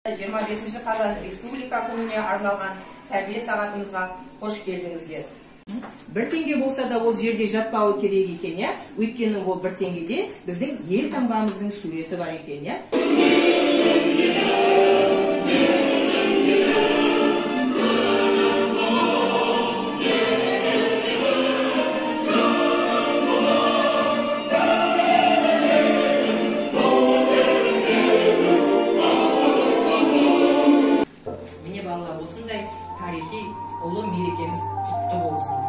25 қазан Республика күніне арналған тәрбие сағатымызға қош келдіңіздер. Бір теңге болса да ол жерде жатпауы керек екен, я? Өйткені ол бір теңгеде біздің ел таңбамыздың суреті бар екен, я? Балалар, осындай тарихи ұлы мерекеміз құтты болсын.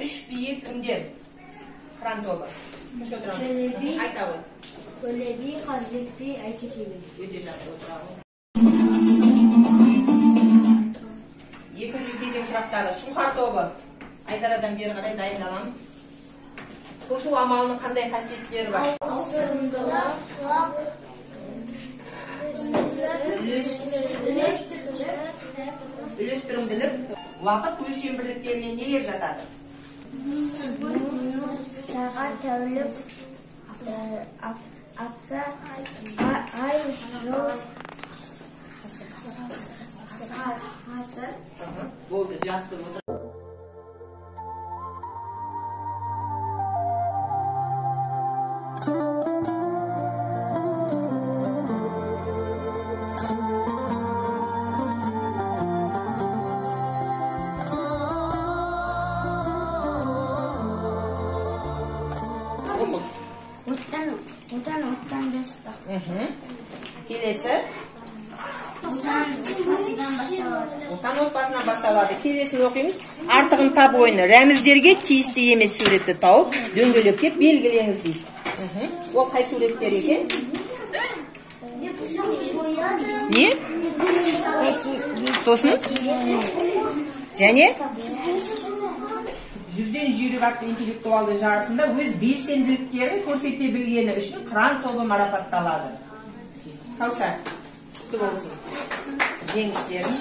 Үш биі кімдер? Қыран тобы. Айта ғой. Төле би, Қазбек би, Әйтеке би. Өте жақсы отырады. Екінші кезең сұрақтары. Сұңқар тобы. Айзарадан бері қарай дайындаламыз. Қосу амалының қандай қасиеттері бар? Үйлестірімділік. Уақыт өлшем бірліктеріне нелер жатады? Сағат, тәулік, апта, ай, жыл, ғасыр. Болды, жақсы отыр. Оттан бесті. Келесі? Отан отбасынан басталады. Келесін оқимыз. Артығын тап ойыны. Рәміздерге тиісті емес суретті тауып, дөңгелекке белгілеңіз дейді. Ол қай суреттер екен? Не? Сосын? Және? Жүзден жүйрік атты интеллектуалды жарысында өз белсенділіктерін көрсете білгені үшін қыран тобы марапатталады. Каусар, құтты болсын. Жеңістерін.